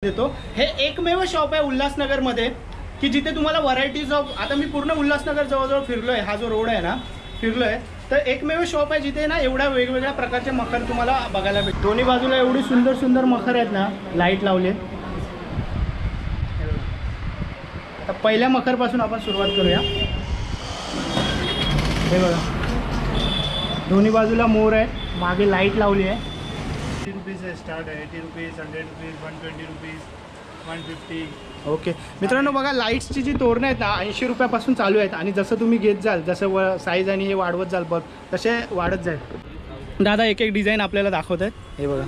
देतो। हे एकमेव शॉप आहे उल्हासनगर मध्ये की जिथे तुम्हाला व्हरायटीज ऑफ, आता मी पूर्ण उल्हासनगर जवळजवळ फिरलोय, हा जो रोड आहे ना फिरलोय, तर एकमेव शॉप आहे जिथे ना एवढ्या वेगवेगळ्या प्रकारचे मखर तुम्हाला बघायला भेटतात। दोन्ही बाजूला एवढी सुंदर सुंदर मखर आहेत ना, लाईट लावले। आता पहिल्या मखर पासून आपण सुरुवात करूया। हे बघा, दोन्ही बाजूला मोर आहे, मागे लाईट लावली आहे। 80 रुपीज है स्टार्ट है, 80 रुपीज, 100 रुपीज, 120 रुपीज, 150। ओके मित्रांनो, बघा लाईट्सची जी तोरणं आहेत ना 80 रुपयापासून चालू आहेत आणि जसं तुम्ही घेत जाल, जसं साईज आणि हे वाढवत जाल बघ तसे वाढत जाईल। दादा एक एक डिझाईन आपल्याला दाखवत आहेत। हे बघा,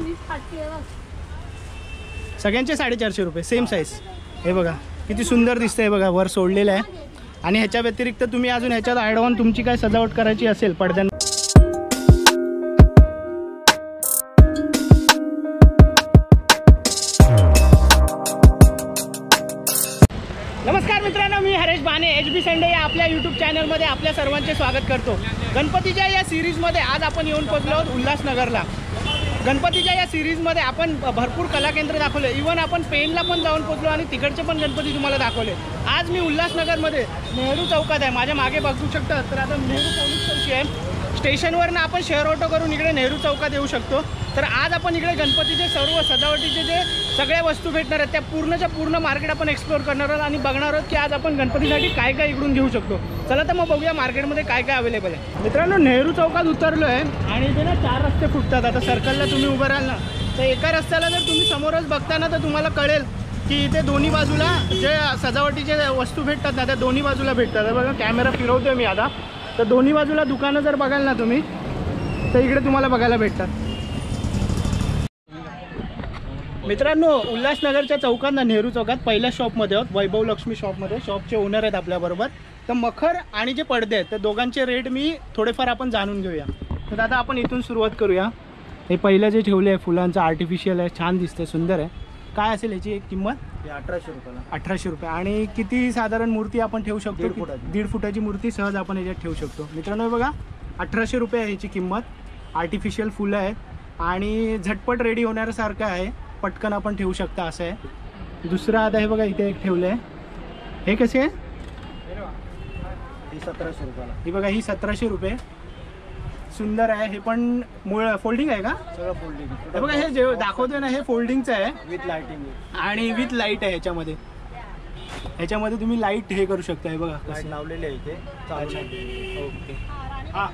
सगळ्यांचे 450 रुपये, सेम साईज। हे बघा किती सुंदर दिसतंय, बघा वर सोडलेलं आहे। आणि ह्याच्या व्यतिरिक्त तुम्ही अजून ह्याच्यात ॲड ऑन तुमची काय सजावट करायची असेल पडद्यां, नमस्कार मित्रांनो, मी हरेश बाने, HB संडे या आपल्या यूट्यूब चॅनलमध्ये आपल्या सर्वांचे स्वागत करतो। गणपतीच्या या सिरीजमध्ये आज आपण येऊन पोहोचलो आहोत उल्हासनगरला। गणपतीच्या या सिरीजमध्ये आपण भरपूर कलाकेंद्र दाखवले, इवन आपण पेनला पण जाऊन पोहोचलो आणि तिकडचे पण गणपती तुम्हाला दाखवले। आज मी उल्हासनगरमध्ये नेहरू चौकात आहे, माझ्या मागे बघू शकता। तर आता नेहरू पोलीस चौकी आहे, स्टेशनवरनं आपण शेअर ऑटो करून इकडे नेहरू चौकात येऊ शकतो। तर आज आपण इकडे गणपतीचे सर्व सजावटीचे जे सगळ्या वस्तू भेटणार आहेत त्या पूर्णच्या पूर्ण मार्केट आपण एक्सप्लोर करणार आहोत आणि बघणार आहोत की आज आपण गणपतीसाठी काय काय इकडून घेऊ शकतो। चला तर मग बघूया मार्केटमध्ये काय काय अवेलेबल आहे। मित्रांनो, नेहरू चौकात उतरलो आहे आणि इथे ना 4 रस्ते फुटतात। आता सर्कलला तुम्ही उभं राहाल ना, तर एका रस्त्याला जर तुम्ही समोरच बघता ना तर तुम्हाला कळेल की इथे दोन्ही बाजूला जे सजावटीचे वस्तू भेटतात ना त्या दोन्ही बाजूला भेटतात। बघा कॅमेरा फिरवतोय मी आता, तर दोन्ही बाजूला दुकानं जर बघाल ना तुम्ही तर इकडे तुम्हाला बघायला भेटतात। मित्रांनो, उल्हासनगरच्या चौकात ना नेहरू चौकात पहिल्या शॉपमध्ये आहोत, वैभव लक्ष्मी शॉपमध्ये। शॉपचे ओनर आहेत आपल्याबरोबर। तर मखर आणि जे पडदे आहेत तर दोघांचे रेट मी थोडेफार आपण जाणून घेऊया। तर आता आपण इथून सुरुवात करूया। हे पहिलं जे ठेवले आहे फुलांचं आर्टिफिशियल आहे, छान दिसते, सुंदर आहे। काय असेल याची एक किंमत? 1800 रुपयाला। 1800 रुपये। आणि किती साधारण मूर्ती आपण ठेवू शकतो? 1.5 फुटाची मूर्ती सहज आपण याच्यात ठेवू शकतो। मित्रांनो बघा, 1800 रुपये आहे याची किंमत। आर्टिफिशियल फुलं आहेत आणि झटपट रेडी होण्यासारखं आहे, पटकन आपण ठेवू शकता असं आहे। दुसरं आता हे बघा इथे एक ठेवलं आहे, हे कसे आहे? ही 1700 रुपयाला। ही बघा, ही 1700 रुपये, सुंदर आहे। हे पण मूळ फोल्डिंग आहे का? सगळं फोल्डिंग। हे बघा, हे जे दाखवतोय ना हे फोल्डिंगचं आहे विथ लाइटिंग आणि विथ लाईट आहे ह्याच्यामध्ये। ह्याच्यामध्ये तुम्ही लाईट हे करू शकता। हे बघा लाईट लावलेली आहे इथे। ओके, हां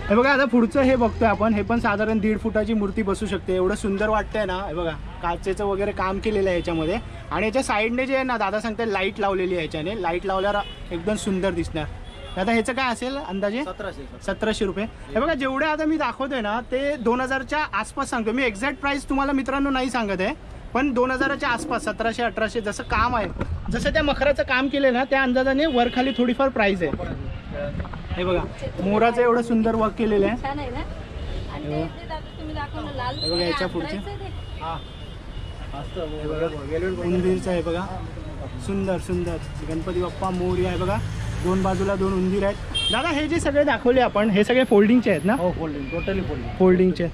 हे बघा, आता पुढचं हे बघतोय आपण, हे पण साधारण 1.5 फुटाची मूर्ती बसू शकते, एवढं सुंदर वाटतंय ना। हे बघा, काचेचं वगैरे काम केलेलं आहे याच्यामध्ये आणि याच्या साईडने जे आहे ना दादा सांगते लाईट लावलेली आहे, ह्याच्याने लाईट लावल्यावर एकदम सुंदर दिसणार। आता ह्याचं काय असेल अंदाजे? 1700 रुपये। हे बघा, जेवढे आता मी दाखवतोय ना ते 2000च्या आसपास सांगतो मी, एक्झॅक्ट प्राइस तुम्हाला मित्रांनो नाही सांगत आहे, पण 2000च्या आसपास 1700-1800 जसं काम आहे, जसं त्या मखराचं काम केलं ना त्या अंदाजाने वर खाली थोडीफार प्राइस आहे। हे बघा, मोराचं एवढं सुंदर वर्क केलेलं आहे। हे बघा याच्या पुढचे उंदीरचं आहे बघा, सुंदर सुंदर गणपती बाप्पा मोरया आहे बघा। 2 बाजूला 2 उंदीर आहेत। दादा हे जे सगळे दाखवले आपण हे सगळे फोल्डिंगचे आहेत ना? हो, फोल्डिंग, टोटली फोल्डिंगचे।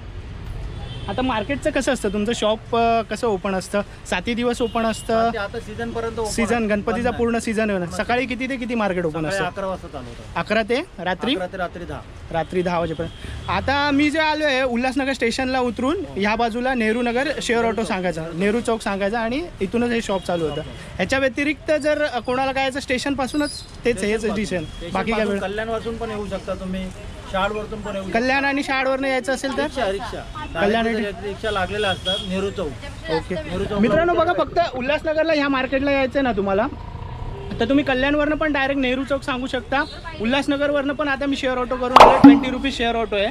आता मार्केटचं कसं असतं तुमचं? शॉप कसं ओपन असतं? 7 दिवस ओपन असतं? आता सीझन पर्यंत, सीझन गणपतीचा पूर्ण सीझन आहे ना। सकाळी किती ते किती मार्केट ओपन असतं? 11 वाजता चालू होतं। 11 ते रात्री 10। रात्री 10 वाजेपर्यंत। आता मी जे आलो आहे उल्हासनगर स्टेशनला उतरून ह्या बाजूला नेहरू नगर शेअर ऑटो सांगायचा, नेहरू चौक सांगायचा आणि इथूनच हे शॉप चालू होतं। ह्याच्या व्यतिरिक्त जर कोणाला काय यायचं स्टेशनपासूनच तेच हेच डिशन, बाकी काय वेळ कल्याण वाजून पण येऊ शकता तुम्ही, शाळवरतून पण येऊ। कल्याण आणि शाळवरनं यायचं असेल तर कल्याण रिक्षा लागलेल्या असतात नेहरू चौक। ओके मित्रांनो, बघा फक्त उल्हासनगरला ह्या मार्केटला यायचं ना तुम्हाला तर तुम्ही कल्याणवरनं पण डायरेक्ट नेहरू चौक सांगू शकता। उल्हासनगरवरनं पण आता मी शेअर ऑटो करून 20 रुपीज शेअर ऑटो आहे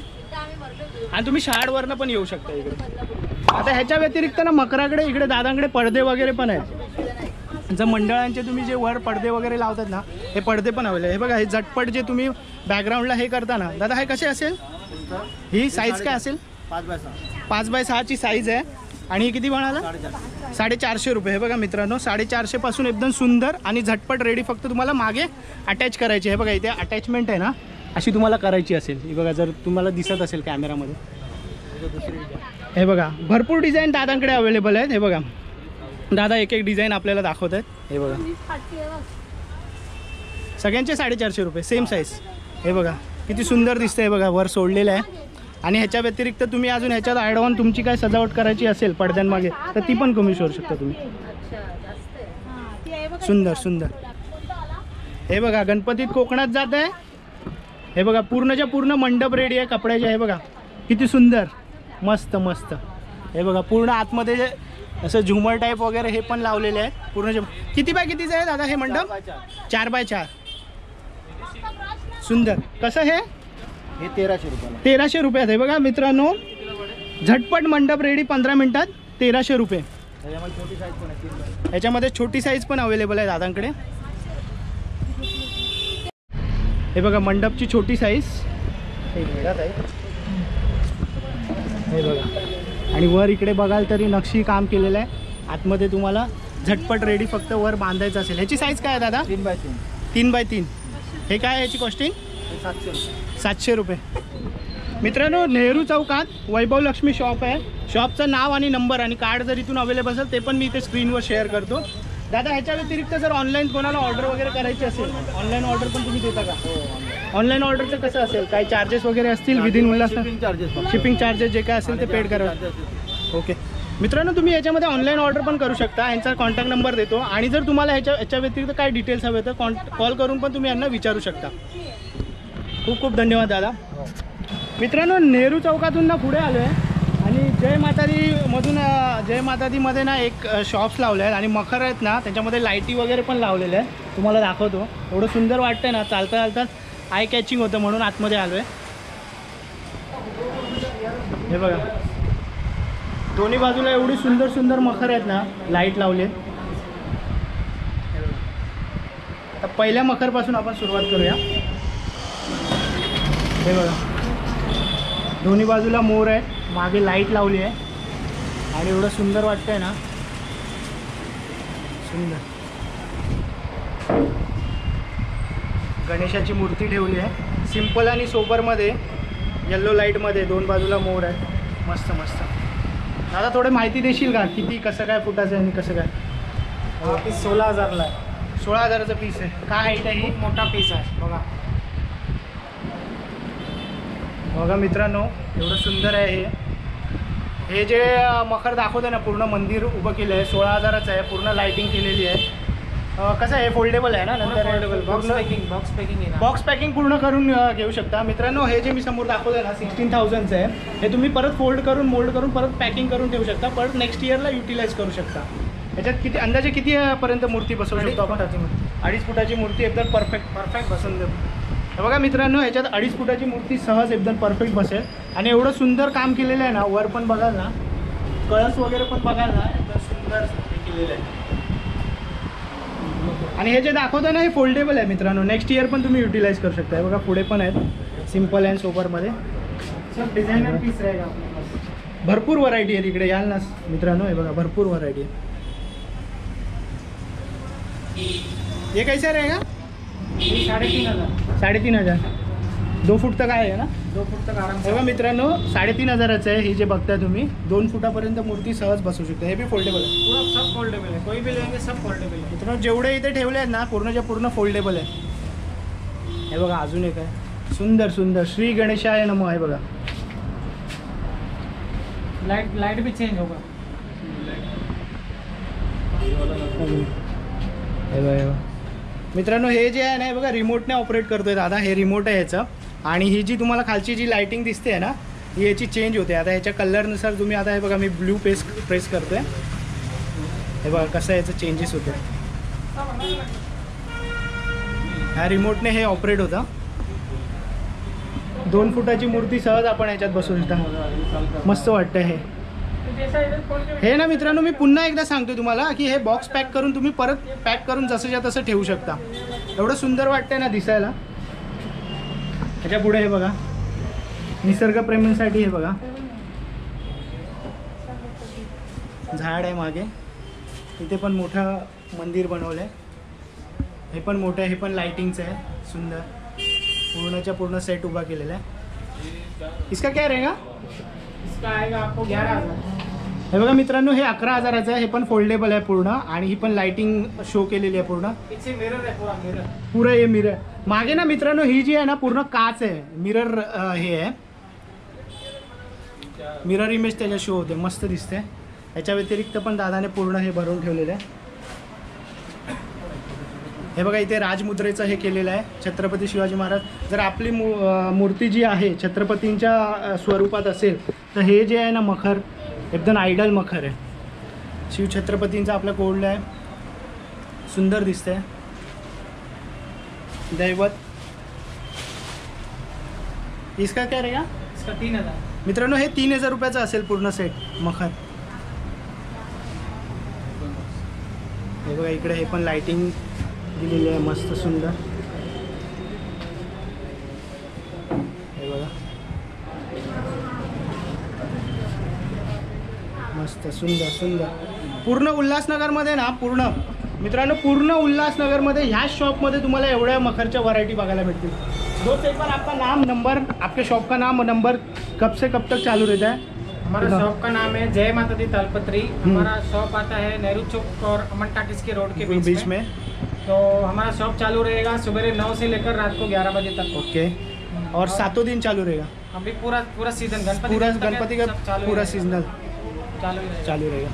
आणि तुम्ही शाळवरनं पण येऊ शकता इकडे। आता ह्याच्या व्यतिरिक्त ना मकराकडे इकडे दादांकडे पडदे वगैरे पण आहेत। जर मंडळांचे तुम्ही जे वर पडदे वगैरे लावतात ना हे पडदे पण अवेलेबल। हे बघा, हे झटपट जे तुम्ही बॅकग्राऊंडला हे करता ना दादा, हे कसे असेल? ही साईज काय असेल? 5x6 साईज आहे आणि किती म्हणाला? 450 रुपये। हे बघा मित्रांनो, 450 पासून एकदम सुंदर आणि झटपट रेडी, फक्त तुम्हाला मागे अटॅच करायची। हे बघा इथे अटॅचमेंट आहे ना, अशी तुम्हाला करायची असेल। ही बघा, जर तुम्हाला दिसत असेल कॅमेरामध्ये हे बघा भरपूर डिझाईन दादांकडे अवेलेबल आहेत. हे बघा दादा एक एक डिझाईन आपल्याला दाखवत आहेत. हे बघा सगळ्यांचे 450 रुपये सेम साईज. हे बघा किती सुंदर दिसतंय बघा वर सोडलेलं आहे. आणि ह्याच्या व्यतिरिक्त तुम्ही अजून ह्याच्यात ॲड ऑन तुमची काय सजावट करायची असेल पडद्यांमागे तर ती पण कमी करू शकता तुम्ही. सुंदर सुंदर. हे बघा गणपतीत कोकणात जात आहे. हे बघा पूर्णच्या पूर्ण मंडप रेडी आहे कपड्याचे. हे बघा किती सुंदर मस्त मस्त. हे बघा पूर्ण आतमध्ये असं झुमर टाईप वगैरे हे पण लावलेले आहेत पूर्ण. किती बाय कितीचं आहे दादा हे मंडप? 4x4. सुंदर. कसं हे? हे 1300 रुपयाला. 1300 रुपयात. हे बघा मित्रांनो झटपट मंडप रेडी 15 मिनिटात 1300 रुपये. त्याच्यामध्ये छोटी साईज पण आहे. याच्यामध्ये छोटी साईज पण अवेलेबल आहे दादांकडे. हे बघा मंडपची छोटी साईज हे मिळत आहे. हे बघा आणि वर इकडे बघाल तरी नक्षी काम केलेलं आहे. आतमध्ये तुम्हाला झटपट रेडी फक्त वर बांधायचं असेल. ह्याची साईज काय आहे दादा? 3x3. 3x3. हे काय याची कॉस्टिंग? 700 रुपये. 700 रुपये. मित्रांनो नेहरू चौकात वैभव लक्ष्मी शॉप आहे. शॉपचं नाव आणि नंबर आणि कार्ड जर इथून अवेलेबल असेल ते पण मी इथे स्क्रीनवर शेअर करतो. दादा ह्याच्या व्यतिरिक्त जर ऑनलाईन कोणाला ऑर्डर वगैरे करायची असेल ऑनलाईन ऑर्डर पण तुम्ही देता का? ऑनलाईन ऑर्डरचं कसं असेल? काही चार्जेस वगैरे असतील विदिन उल्हास? शिपिंग चार्जेस जे काय असेल ते पेड करावं. ओके मित्रांनो तुम्ही याच्यामध्ये ऑनलाईन ऑर्डर पण करू शकता. यांचा कॉन्टॅक्ट नंबर देतो आणि जर तुम्हाला ह्याच्या व्यतिरिक्त काय डिटेल्स हवे तर कॉल करून पण तुम्ही यांना विचारू शकता. खूप खूप धन्यवाद दादा. मित्रांनो नेहरू चौकातून ना पुढे आलो आहे आणि जय मातादीमधून जय मातादीमध्ये ना एक शॉप्स लावले आहेत आणि मखर आहेत ना त्याच्यामध्ये लाईटी वगैरे पण लावलेल्या आहेत. तुम्हाला दाखवतो. एवढं सुंदर वाटतं ना चालता चालतात आय कॅचिंग होतं म्हणून आतमध्ये आलो आहे. हे बघा दोन्ही बाजूला एवढी सुंदर सुंदर मखर आहेत ना लाईट लावले आहेत. आता पहिल्या मखरपासून आपण सुरुवात करूया. हे बघा दोन्ही बाजूला मोर आहे मागे लाईट लावली आहे आणि एवढं सुंदर वाटतंय ना. सुंदर. गणेशाची मूर्ती ठेवली आहे सिंपल आणि सोबरमध्ये येल्लो लाईटमध्ये. दोन बाजूला मोर आहे. मस्त मस्त. दादा थोडे माहिती देशील का किती कसं काय फुटाचं आहे आणि कसं काय? हा पीस 16,000ला आहे. 16,000चं पीस आहे. काय हाईट आहे ही? मोठा पीस आहे बघा. बघा मित्रांनो एवढं सुंदर आहे हे. हे जे मखर दाखवतं ना पूर्ण मंदिर उभं केलं आहे 16,000चं आहे. पूर्ण लाईटिंग केलेली आहे. कसं आहे फोल्डेबल आहे ना नंतर बॉक्स पॅकिंग पूर्ण करून घेऊ शकता. मित्रांनो हे जे मी समोर दाखवलं ना 16,000चं आहे. हे तुम्ही परत फोल्ड करून मोल्ड करून परत पॅकिंग करून ठेवू शकता. परत नेक्स्ट इयरला युटिलाइज करू शकता. ह्याच्यात किती अंदाजे कितीपर्यंत मूर्ती बसवू शकतो आपण? 2.5 फुटाची मूर्ती एकदम परफेक्ट बसून देऊ. हे बघा मित्रांनो ह्याच्यात 2.5 फुटाची मूर्ती सहज एकदम परफेक्ट बसेल. आणि एवढं सुंदर काम केलेलं आहे ना. वर पण बघाल ना कळस वगैरे पण बघाल ना एकदम सुंदर केलेलं आहे. आणि हे जे दाखवतं ना हे फोल्डेबल आहे मित्रांनो. नेक्स्ट इयर पण तुम्ही युटिलाइज करू शकता. हे बघा पुढे पण आहेत सिम्पल अँड सोबरमध्ये. सब डिझायनर पीस रहेगा. भरपूर व्हरायटी आहे तिकडे याल ना मित्रांनो. हे बघा भरपूर व्हरायटी आहे. ये कैसा रहेगा? 3,500. 2 फूट तक आहे ना? 2 फूट तक आराम. बघा मित्रांनो 3,500चं आहे. ही जे बघताय तुम्ही 2 फुटापर्यंत मूर्ती सहज बसू शकते. हे बी फोल्डेबल आहे. पूरा सब फोल्डेबल है. कोई भी लेंगे सब फोल्डेबल है. मित्रांनो जेवढे इथे ठेवले आहेत ना पूर्णच्या पूर्ण फोल्डेबल आहे. हे बघा अजून एक आहे सुंदर सुंदर श्री गणेशाय नमः. आहे बघा लाइट भी चेंज होगा. हे बघा मित्रांनो हे जे आहे ना हे बघा रिमोटने ऑपरेट करतोय दादा. हे रिमोट आहे याचं. आणि ही जी तुम्हाला खालची जी लाइटिंग दिसते आहे ना ही याची चेंज होते. आता ह्याच्या कलरनुसार तुम्ही आता हे बघा मी ब्ल्यू प्रेस करतोय. हे बघा कसं याचं चेंजेस होते. ह्या रिमोटने हे ऑपरेट होतं. 2 फुटाची मूर्ती सहज आपण ह्याच्यात बसवू शकता. मस्त वाटतं हे. हे ना मित्रांनो मी पुन्हा एकदा सांगतो तुम्हाला की हे बॉक्स पॅक करून तुम्ही परत पॅक करून जसंच्या तसं ठेवू शकता. एवढं सुंदर वाटतंय ना दिसायला. ह्याच्या पुढे हे बघा निसर्गप्रेमींसाठी. हे बघा झाड आहे मागे. इथे पण मोठं मंदिर बनवलं आहे. हे पण मोठं आहे. हे पण लाइटिंगचं आहे सुंदर. पूर्णच्या पूर्ण सेट उभा केलेला आहे. इसका क्या रहेगा? इसका आएगा आपको 11,000। हे बघा मित्रांनो, हे 11,000चं आहे. हे पण फोल्डेबल आहे पूर्ण आणि ही पण लाइटिंग शो केलेली आहे पूर्ण. पीछे मिरर है, पूरा मिरर. पुरं हे मिरर मागे ना मित्रांनो, ही जी आहे ना पूर्ण काच आहे. मिरर हे आहे, मिरर इमेज त्याच्या शो होते, मस्त दिसते. याच्या व्यतिरिक्त पण दादाने पूर्ण हे भरून ठेवलेलं आहे. हे बघा इथे राजमुद्रेचं हे केलेलं आहे, छत्रपती शिवाजी महाराज. जर आपली मूर्ती जी आहे छत्रपतींच्या स्वरूपात असेल तर हे जे आहे ना मखर एकदम आयडल मखर आहे. शिवछत्रपतींचा आपला कोडला आहे, सुंदर दिसतंय. दैवत इसका क्या रहेगा? इसका 3,000. मित्रांनो हे 3,000 रुपयाचं असेल पूर्ण सेट मखर. हे बघा इकडे हे पण लाइटिंग दिलेली आहे, मस्त सुंदर. हे बघा मस्त सुंदर सुंदर. पूर्ण उल्हासनगरमध्ये ना, पूर्ण मित्रांनो पूर्ण उल्हासनगरमध्ये ह्याच शॉपमध्ये तुम्हाला एवढ्या मखरच्या व्हरायटी बघायला भेटतील. दोस्त एक बार आपका नाम नंबर, आपके शॉप का नाम नंबर, कब से कब तक चालू रहता है? हमारा शॉप का नाम है जय माता दी तालपत्री. हमारा शॉप आता है नेहरू चौक और अमन टाकीज के रोड के बीच में. तो हमारा शॉप चालू रहेगा सुबह 9 से लेकर रात को 11 बजे तक. ओके. और 7 दिन चालू रहेगा? अभी पूरा सीजन पूरा गणपती का पूरा सीजनल चालू रहेगा.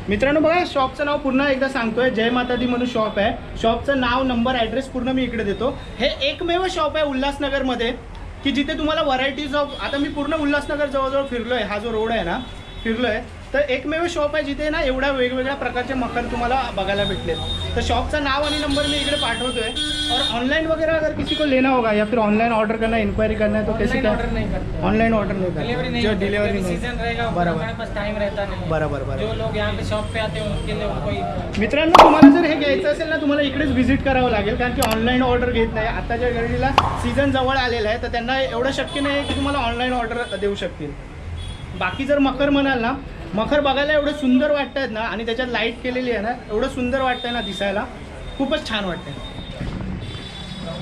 मित्रांनो बघा शॉपचं नाव पुन्हा एकदा सांगतोय, जय माता दी म्हणून शॉप आहे. शॉपचं नाव, नंबर, ॲड्रेस पूर्ण मी इकडे देतो. हे एकमेव शॉप आहे उल्हासनगरमध्ये की जिथे तुम्हाला व्हरायटीज ऑफ, आता मी पूर्ण उल्हासनगर जवळजवळ फिरलो आहे, हा जो रोड आहे ना फिरलो आहे, तर एकमेव शॉप आहे जिथे ना एवढ्या वेगवेगळ्या प्रकारचे मखर तुम्हाला बघायला भेटले. तर शॉपचं नाव आणि नंबर मी इकडे पाठवतोय. और ऑनलाइन वगैरह अगर किसी को लेना होगा या फिर ऑनलाइन ऑर्डर करना है, इंक्वायरी करना है तो कैसे क्या? ऑर्डर नहीं करते, ऑनलाइन ऑर्डर नहीं डिलीवरी नहीं जो करते. डिलीवरी नहीं. सीजन रहेगा, बराबर. हमारे पास टाइम रहता नहीं. बरोबर जो बरोबर. लोग यहाँ पे शॉप पे आते हैं उनके लिए उनको मित्रांनो तुम्हाला जर हे घ्यायचं असेल ना, तुम्हाला इकडेच व्हिजिट करावं लागेल, कारण की ऑनलाईन ऑर्डर घेत नाही. आताच्या घडीला सीझन जवळ आलेला आहे, तर त्यांना एवढं शक्य नाही की तुम्हाला ऑनलाईन ऑर्डर देऊ शकतील. बाकी जर मखर म्हणाल ना, मखर बघायला एवढं सुंदर वाटत आहेत ना, आणि त्याच्यात लाईट केलेली आहे ना, एवढं सुंदर वाटतंय ना दिसायला, खूपच छान वाटतंय.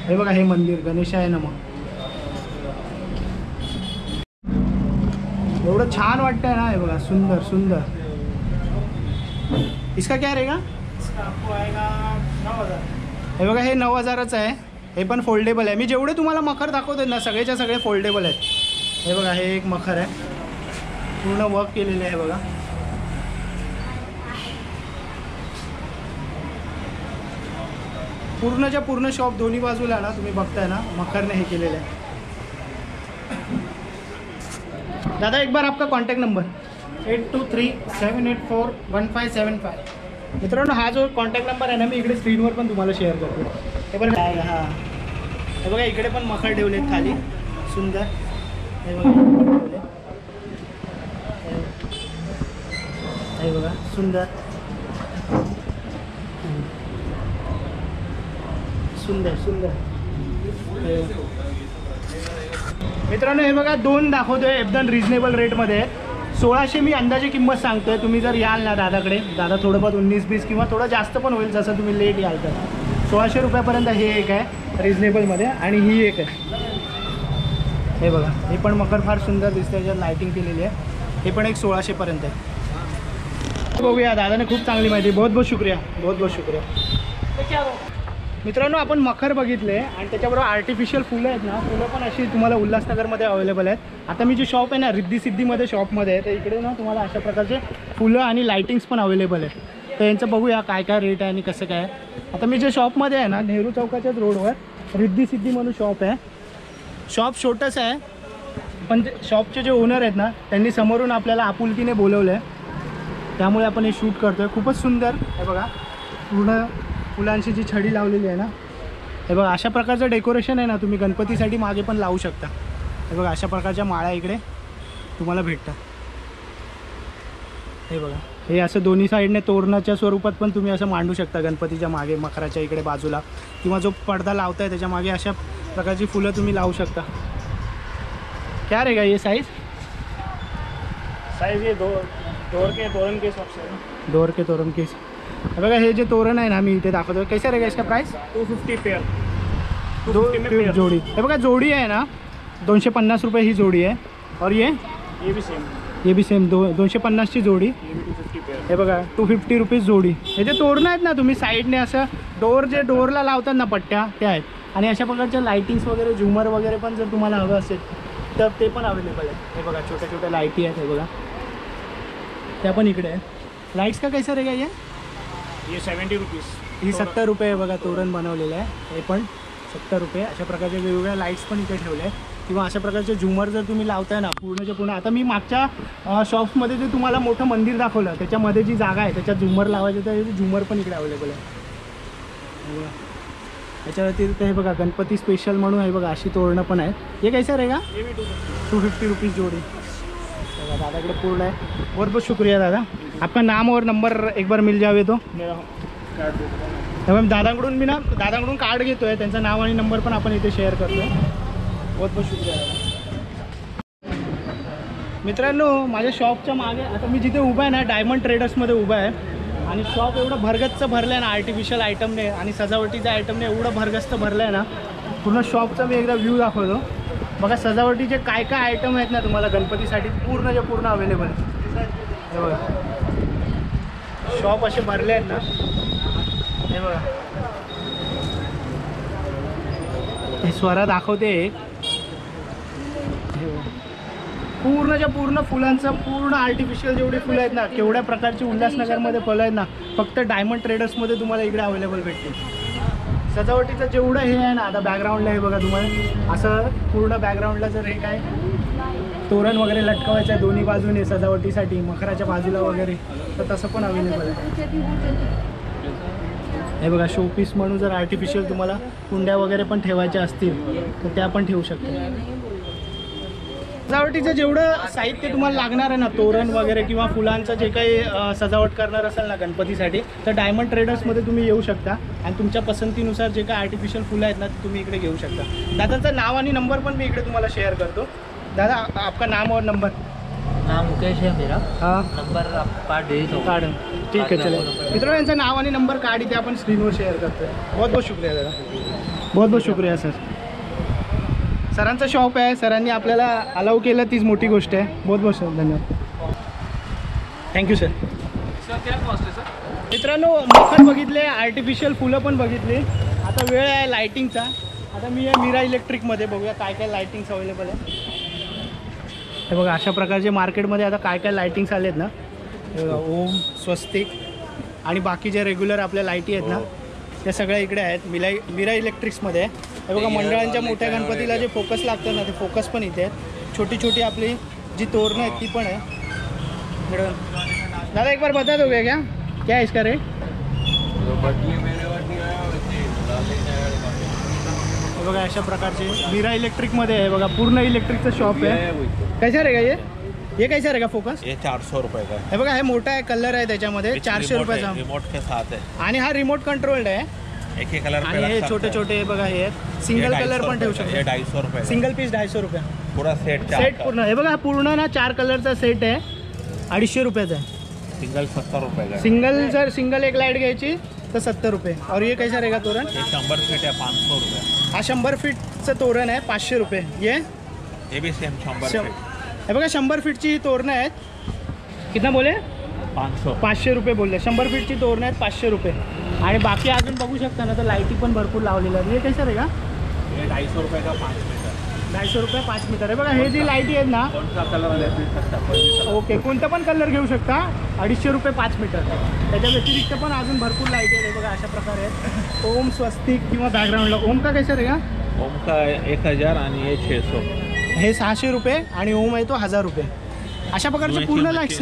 हे बघा हे मंदिर गणेश आहे ना, मग एवढं छान वाटतंय ना. हे बघा सुंदर सुंदर. इसका क्या रहेगा? आपको आएगा 9,000. हे बघा हे 9,000चं आहे. हे पण फोल्डेबल आहे. मी जेवढे तुम्हाला मखर दाखवते ना सगळेच्या सगळे फोल्डेबल आहेत. हे बघा हे एक मखर आहे, पूर्ण वर्क केलेले आहे बघा. पूर्णच्या पूर्ण शॉप दोन्ही बाजूला ना तुम्ही बघताय ना मखरने हे केलेलं आहे. दादा एक बार आपका कॉन्टॅक्ट नंबर? 8237841575. मित्रांनो हा जो कॉन्टॅक्ट नंबर आहे ना मी इकडे स्क्रीनवर पण तुम्हाला शेअर करतो. हे पण हां हे बघा इकडे पण मखर ठेवले आहेत खाली, सुंदर. हे बघा ठेवले, हे बघा सुंदर सुंदर सुंदर. मित्रांनो हे बघा दोन दाखवतोय एकदम रिजनेबल रेटमध्ये. 1600 मी अंदाजे किंमत सांगतोय. तुम्ही जर याल ना दादाकडे, दादा थोडं बहुत 19-20 किंवा थोडं जास्त पण होईल जसं तुम्ही लेट याल तर. 1600 रुपयापर्यंत हे एक आहे रिजनेबलमध्ये, आणि ही एक आहे. हे बघा हे पण मखर फार सुंदर दिसतं, त्याच्यात लायटिंग केलेली आहे. हे पण एक 1600पर्यंत आहे. बघूया, दादाने खूप चांगली माहिती. बहुत बहुत शुक्रिया, बहुत बहुत शुक्रिया. मित्रांनो आपण मखर बघितले आणि त्याच्याबरोबर आर्टिफिशियल फुलं आहेत ना, फुलं पण अशी तुम्हाला उल्हासनगरमध्ये अवेलेबल आहेत. आता मी जे शॉप आहे ना रिद्धी सिद्धीमध्ये शॉपमध्ये आहे, तर इकडे ना तुम्हाला अशा प्रकारचे फुलं आणि लाइटिंग्स पण अवेलेबल आहेत. तर यांचं बघूया काय काय रेट आहे आणि कसं काय. आता मी जे शॉपमध्ये आहे ना नेहरू चौकाच्याच रोडवर रिद्धी सिद्धी म्हणून शॉप आहे. शॉप छोटंसं आहे, पण ते शॉपचे जे ओनर आहेत ना त्यांनी समोरून आपल्याला आपुलकीने बोलवलं आहे, त्यामुळे आपण हे शूट करतो आहे. खूपच सुंदर. हे बघा पूर्ण फुलांची जी छडी लावलेली आहे ना, हे बघा अशा प्रकारचं डेकोरेशन आहे ना, तुम्ही गणपतीसाठी मागे पण लावू शकता. हे बघा अशा प्रकारच्या माळा इकडे तुम्हाला भेटतात. हे बघा हे असं दोन्ही साईडने तोरणाच्या स्वरूपात पण तुम्ही असं मांडू शकता गणपतीच्या मागे, मखराच्या इकडे बाजूला, किंवा जो पडदा लावताय त्याच्या मागे अशा प्रकारची फुलं तुम्ही लावू शकता. क्या रहेगा ये साइज? साइज ये डोर के तोरण के हिसाब से, डोर के तोरण के. बघा हे जे तोरण आहे ना मी इथे दाखवतो, कैसा रहेगा इसका प्राइस? 250 पेयर, दो जोड़ी. हे बघा जोड़ी आहे ना 250 रुपये ही जोड़ी आहे. और ये ये भी सेम हे बी सेम 250ची जोडी. हे बघा 250 रुपीज जोडी. हे जे तोरणं आहेत ना तुम्ही साईडने असं डोरला लावतात ना पट्ट्या त्या आहेत. आणि अशा प्रकारच्या लाईटिंग्स वगैरे झुमर वगैरे पण जर तुम्हाला हवं असेल तर ते पण अवेलेबल आहे. हे बघा छोट्या छोट्या लाईटी आहेत. हे बघा त्या पण इकडे आहे. लाईट्स का कैसा रहेगा ये 70 रुपीज़. ही 70 रुपये आहे बघा तोरण बनवलेलं आहे. हे पण 70 रुपये. अशा प्रकारचे वेगवेगळ्या लाईट्स पण इथे ठेवले आहेत. किंवा अशा प्रकारचे झुमर जर तुम्ही लावताय ना पूर्णच्या पूर्ण. आता मी मागच्या शॉप्समध्ये जे तुम्हाला मोठं मंदिर दाखवलं त्याच्यामध्ये जी जागा आहे त्याच्यात झुमर लावायचे तर झुमर पण इकडे अवेलेबल आहे. याच्या व्यतिरिक्त हे बघा गणपती स्पेशल म्हणून आहे बघा अशी तोरणं पण आहेत. हे कैसा रहेगा 250 रुपीज़ जोड़ी. दादा इकडे पूर्ण आहे. बहुत बहुत शुक्रिया दादा. आपका नाम और नंबर एक बार मिल जावे तो. दादाकडून मी ना दादाकडून कार्ड घेतो आहे. त्यांचं नाव आणि नंबर पण आपण इथे शेअर करतो आहे. बहुत बहुत शुक्रिया दादा. मित्रांनो माझ्या शॉपच्या मागे आता मी जिथे उभा आहे ना डायमंड ट्रेडर्समध्ये उभा आहे. आणि शॉप एवढं भरगच्च भरलं आहे ना आर्टिफिशियल आयटमने आणि सजावटीच्या आयटमने एवढं भरगच्च भरलं आहे ना. पूर्ण शॉपचा मी एकदा व्ह्यू दाखवतो. बघा सजावटीचे काय काय आयटम आहेत ना तुम्हाला गणपतीसाठी पूर्णच्या पूर्ण अवेलेबल आहे. हे बघा शॉप असे भरले आहेत ना. हे बघा हे स्वरा दाखवते एक. पूर्णच्या पूर्ण फुलांचं पूर्ण आर्टिफिशियल जेवढी फुलं आहेत ना केवढ्या प्रकारची उल्हासनगरमध्ये फुलं आहेत ना फक्त डायमंड ट्रेडर्समध्ये तुम्हाला इकडे अवेलेबल भेटतील. सजावटीचं जेवढं हे आहे ना आता बॅकग्राऊंडला हे बघा तुम्हाला असं पूर्ण बॅकग्राऊंडला जर हे काय तोरण वगैरे लटकवायचं आहे दोन्ही बाजूने सजावटीसाठी मखराच्या बाजूला वगैरे तर तसं पण अवेलेबल आहे. हे बघा शोपीस म्हणून जर आर्टिफिशियल तुम्हाला कुंड्या वगैरे पण ठेवायच्या असतील तर त्या पण ठेवू शकता. सजावटीचं जेवढं साहित्य तुम्हाला लागणार आहे ना तोरण वगैरे किंवा फुलांचं जे काही सजावट करणार असाल ना गणपतीसाठी तर डायमंड ट्रेडर्समध्ये तुम्ही येऊ शकता आणि तुमच्या पसंतीनुसार जे काही आर्टिफिशियल फुलं आहेत ना ते तुम्ही इकडे घेऊ शकता. दादांचं नाव आणि नंबर पण मी इकडे तुम्हाला शेअर करतो. दादा आपका नाम और नंबर. नाम मुकेश है मेरा. हाँ नंबर आप कार्ड दे दो. कार्ड ठीक आहे चले. मित्रांनो यांचं नाव आणि नंबर कार्ड इथे आपण स्क्रीनवर शेअर करतो. बहुत बहुत शुक्रिया दादा. बहुत बहुत शुक्रिया सर. सरांचं शॉप आहे. सरांनी आपल्याला अलाउ केलं तीच मोठी गोष्ट आहे. बहुत बहुत सर धन्यवाद. Thank you sir. मित्रांनो मखर बघितले आर्टिफिशियल फुलं पण बघितली. आता वेळ आहे लायटिंगचा. आता मी आहे मीरा इलेक्ट्रिकमध्ये बघूया काय काय लायटिंग्स अवेलेबल आहे. हे बघा अशा प्रकारचे मार्केटमध्ये आता काय काय लायटिंग्स आले आहेत ना. ओम स्वस्तिक आणि बाकी जे रेग्युलर आपल्या लाईटी आहेत ना त्या सगळ्या इकडे आहेत मीरा इलेक्ट्रिक्समध्ये. हे बघा मंडळांच्या मोठ्या गणपतीला जे फोकस लागतं ना ते फोकस पण इथे आहेत. छोटी छोटी आपली जी तोरणं आहेत ती पण आहे. दादा एक बार बता दोगे क्या इसका रेट. बघा अशा प्रकारचे मीरा इलेक्ट्रिकमध्ये आहे बघा पूर्ण इलेक्ट्रिकचं शॉप आहे. कैसा रहेगा ये कैसा रहेगा फोकस. ये 400 रुपये का हे बघा हे मोठा आहे कलर आहे त्याच्यामध्ये 400 रुपयाचा रिमोट के साथ है. आणि हा रिमोट कंट्रोल्ड आहे. एक ही कलर आणि हे छोटे छोटे बघा हे सिंगल कलर पण ठेवू शकतो. 250 रुपये सिंगल पीस 250 रुपये पूरा सेट. सेट पूर्ण. हे बघा पूर्ण ना 4 कलरचा सेट आहे 250 रुपयाचा आहे. सिंगल 70 रुपये का. सिंगल जर सिंगल एक लाईट घ्यायची तर 70 रुपये. और ये कैसा रहेगा तोरण. ये 100 फीट है 500 रुपये. हा 100 फीटचं तोरण आहे 500 रुपये. ये भी सेम 100 फीट. हे बघा 100 फीटची ही तोरणं आहेत. कितना बोले 500 रुपये बोलले. 100 फीटची तोरणं आहेत 500 रुपये. आणि बाकी अजून बघू शकता ना तर लाईटी पण भरपूर लावलेल्या आहेत. हे कैसा रहेगा. ये 250 रुपये का 5 मीटर. 250 रुपये 5 मीटर. हे बघा हे जी लाईटी आहेत ना कौन सा कलर ले सकता. ओके कोणता पण कलर घेऊ शकता 250 रुपये 5 मीटर. त्याच्या व्यतिरिक्त पण अजून भरपूर लाईटी आहेत. हे बघा अशा प्रकारे आहेत. ओम स्वस्तिक किंवा बॅकग्राऊंडला ओम का कैसा रहेगा. ओम का 1000 आणि ये 600. हे 600 रुपये आणि ओम आहे तो 1000 रुपये. अशा प्रकारचे पूर्ण लाईट्स.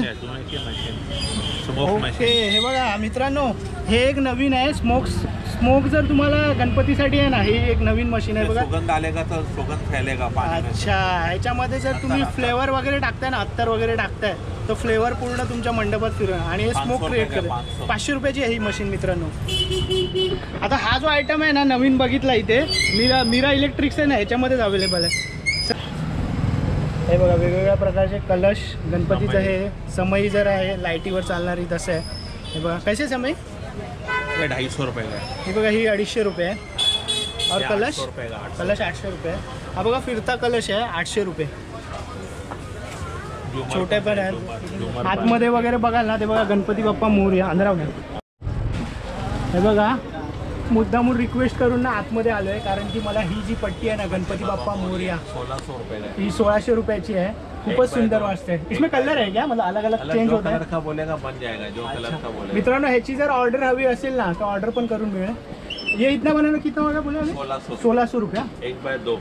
ओके हे बघा मित्रांनो हे एक नवीन आहे स्मोक जर तुम्हाला गणपतीसाठी आहे ना ही एक नवीन मशीन आहे बघा. सुगंध आलेगा तर सुगंध फैलेगा. अच्छा ह्याच्यामध्ये जर तुम्ही फ्लेवर वगैरे टाकताय ना अत्तर वगैरे टाकताय तर फ्लेवर पूर्ण तुमच्या मंडपात फिरणार आणि हे स्मोक क्रिएट करेल. 500 रुपयाची आहे ही मशीन मित्रांनो. आता हा जो आयटम आहे ना नवीन बघितला इथे मीरा इलेक्ट्रिक्स आहे ना ह्याच्यामध्येच अवेलेबल आहे. हे बघा वेगवेगळ्या प्रकारचे कलश गणपतीचं हे समई जर आहे लाईटीवर चालणारी तसं आहे. हे बघा कैसे समई. ये 250 रुपये का. ही बघा ही 250 रुपये आहे. और कलश 800 रुपये. हा बघा फिरता कलश आहे 800 रुपये. झूमर छोटे पण आहेत. झूमर आतमध्ये वगैरे बघाल ना ते बघा गणपती बाप्पा मोरया अंधाराव घ्या. हे बघा मुद्दामून रिक्वेस्ट करून ना आतमध्ये आलोय कारण की मला ही जी पट्टी आहे ना गणपती बाप्पा मोरया 1600 रुपये का है. ही 1600 रुपयाची आहे. खूपच सुंदर वाटते. इसमें कलर आहे क्या मतलब अलग अलग अलग चेंज जो होता कलर है. का बोलेगा बन जाएगा, जो कलर का बोलेगा. मित्रांनो ह्याची जर ऑर्डर हवी असेल ना तर ऑर्डर पण करून मिळेल. ये इतना बनाना कितना होगा बोले 1600 1600 रुपया 1/2.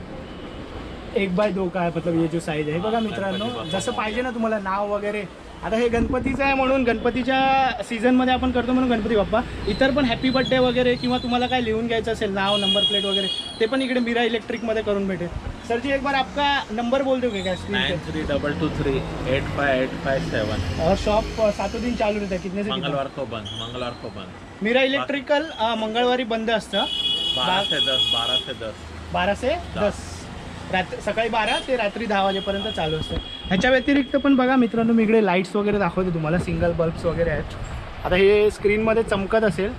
1/2 का आहे मतलब ये जो साईज आहे. हे बघा मित्रांनो जसं पाहिजे ना तुम्हाला नाव वगैरे. आता हे गणपतीचं आहे म्हणून गणपतीच्या सीझनमध्ये आपण करतो म्हणून गणपती बाप्पा. इतर पण हॅपी बर्थडे वगैरे किंवा तुम्हाला काय लिहून घ्यायचं असेल नाव नंबर प्लेट वगैरे ते पण इकडे मीरा इलेक्ट्रिकमध्ये करून भेटेल. सर जी एक बार आपका नंबर बोल दोगे क्या स्क्रीन पे. 9323 85857. और शॉप 7 दिन चालू रहता है कितने से कितना? मंगलवार को बंद. मीरा इलेक्ट्रिकल मंगळवारी बंद असतं 12 से 10. 12 से 10 सकाळी 12 ते रात्री 10 वाजेपर्यंत चालू असतं. ह्याच्या व्यतिरिक्त पण बघा मित्रांनो मी इकडे लाईट्स वगैरे दाखवते तुम्हाला. सिंगल बल्ब्स वगैरे आहेत. आता हे स्क्रीनमध्ये चमकत असेल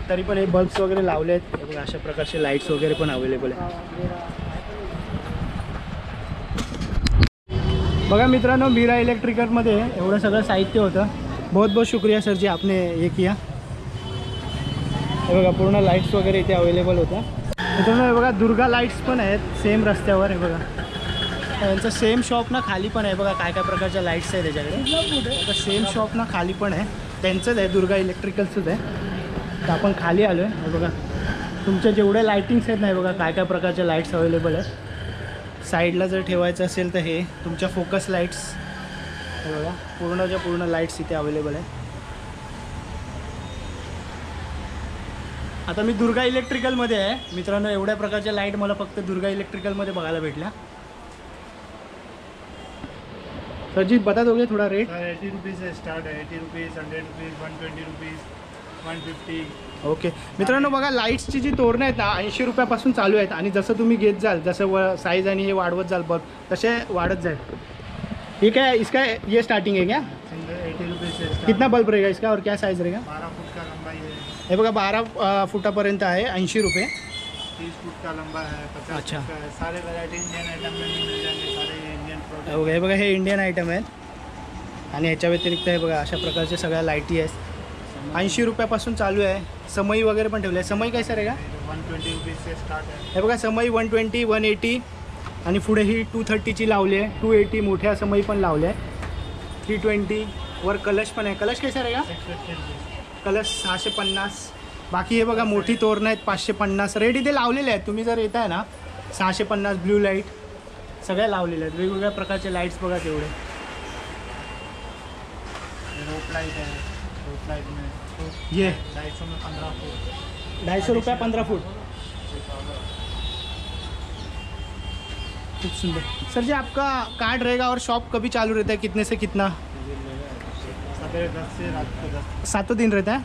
तरी पण हे बल्ब्स वगैरे लावले आहेत. हे बघा अशा प्रकारचे लाईट्स वगैरे पण अवेलेबल आहे. बघा मित्रांनो मीरा इलेक्ट्रिकलमध्ये एवढं सगळं साहित्य होतं. बहुत बहुत शुक्रिया सर जी आपने हे किया. हे बघा पूर्ण लाईट्स वगैरे इथे अवेलेबल होतं. मित्रांनो हे बघा दुर्गा लाईट्स पण आहेत सेम रस्त्यावर. हे बघा यांचं सेम शॉप ना खाली पण आहे. बघा काय काय प्रकारच्या लाईट्स आहे त्याच्याकडे. आता सेम शॉप ना खाली पण आहे त्यांचंच आहे दुर्गा इलेक्ट्रिकलचंच आहे. तर आपण खाली आलो आहे. हे बघा तुमच्या जेवढ्या लाईटिंग्स आहेत ना हे बघा काय काय प्रकारच्या लाईट्स अवेलेबल आहेत. साईडला जर ठेवायचं असेल तर हे तुमच्या फोकस लाईट्स हे बघा पूर्णच्या पूर्ण लाईट्स इथे अवेलेबल आहे. आता मी दुर्गा इलेक्ट्रिकलमध्ये आहे मित्रांनो. एवढ्या प्रकारच्या लाईट मला फक्त दुर्गा इलेक्ट्रिकलमध्ये बघायला भेटल्या. सर जी बता दोगे थोड़ा रेट. सर 80 रुपीज़ से स्टार्ट है. 80 रुपीज़ 100 रुपीज़ 120 रुपीज़ 150. ओके मित्रांनो बघा लाईट्सची जी तोरणं आहेत ना 80 रुपयापासून चालू आहेत. आणि जसं तुम्ही घेत जाल जसं साईज आणि हे वाढवत जाल बल्ब तसे वाढत जाईल. ठीक है इसका ये स्टार्टिंग है क्या. 80 रुपीज़ से स्टार्ट. कितना बल्ब रहेगा इसका और क्या साइज रहेगा. 12 फुट का लंबाई है. हे बघा 12 फुटापर्यंत आहे 80 रुपये. 30 फुट का लंबा है. 50 अच्छा. फुट का है. सारे वैरायटी इंडियन आइटम में भी मिल जाएंगे. सारे इंडियन प्रोडक्ट. हे बघा हे इंडियन आयटम आहेत. आणि ह्याच्या व्यतिरिक्त हे बघा अशा प्रकारच्या सगळ्या लाईटी आहेत. 80 रुपयापासून चालू आहे. समई वगैरे पण ठेवले आहे. समई काय सर आहे का. 120 रुपीज़ से स्टार्ट है. हे बघा समई 120 180 आणि पुढे ही 230ची लावली आहे. 280 मोठ्या समई पण लावल्या आहे. 320 वर कलश पण आहे. कलश कैसा रहेगा. 650 रुपीज़. कलश 650. बाकी हे बघा मोठी तोरणं आहेत 550. रेट इथे लावलेले आहेत. तुम्ही जर येताय ना 650 ब्ल्यू लाईट सगळ्या लावलेल्या आहेत. वेगवेगळ्या प्रकारचे लाईट्स बघा तेवढे. रोप लाइट है. रोप लाइट में ये 250 में 15 फुट. 250 रुपया 15 फुट. खूब सुंदर. सर जी आपका कार्ड रहेगा और शॉप कभी चालू रहता है कितने से कितना. सवेरे 10 से रात को 10. 7 दिन रहता है.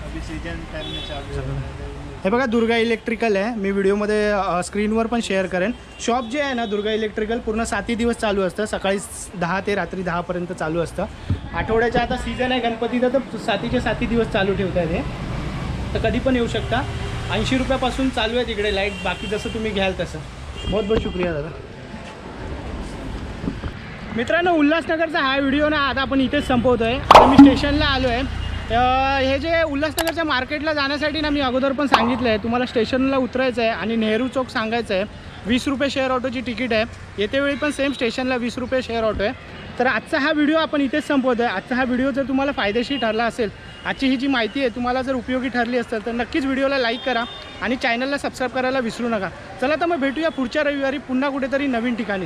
अभी सीजन टाइम में चालू है. हे बघा दुर्गा इलेक्ट्रिकल आहे. मी व्हिडिओमध्ये स्क्रीनवर पण शेअर करेन. शॉप जे आहे ना दुर्गा इलेक्ट्रिकल पूर्ण 7 दिवस चालू असतं. सकाळी 10 ते रात्री 10पर्यंत चालू असतं. आठवड्याच्या आता सीझन आहे गणपतीचा तर 7चे दिवस चालू ठेवत आहेत हे. तर कधी पण येऊ शकता. 80 रुपयापासून चालू आहे तिकडे लाईट. बाकी जसं तुम्ही घ्याल तसं. बहुत बहुत शुक्रिया दादा. मित्रांनो उल्हासनगरचा हा व्हिडिओ ना आता आपण इथेच संपवतो आहे. आता मी स्टेशनला आलो आहे. हे जे उल्हासनगरच्या मार्केटला जाण्यासाठी ना मी अगोदर पण सांगितलं आहे तुम्हाला स्टेशनला उतरायचं आहे आणि नेहरू चौक सांगायचं आहे. 20 रुपये शेअर ऑटोची तिकीट आहे. येतेवेळी पण सेम स्टेशनला 20 रुपये शेअर ऑटो आहे. तर आजचा हा व्हिडिओ आपण इथेच संपवतो आहे. आजचा हा व्हिडिओ जर तुम्हाला फायदेशीर ठरला असेल आजची ही जी माहिती आहे तुम्हाला जर उपयोगी ठरली असेल तर नक्कीच व्हिडिओला लाईक करा आणि चॅनलला सबस्क्राईब करायला विसरू नका. चला तर मग भेटूया पुढच्या रविवारी पुन्हा कुठेतरी नवीन ठिकाणी.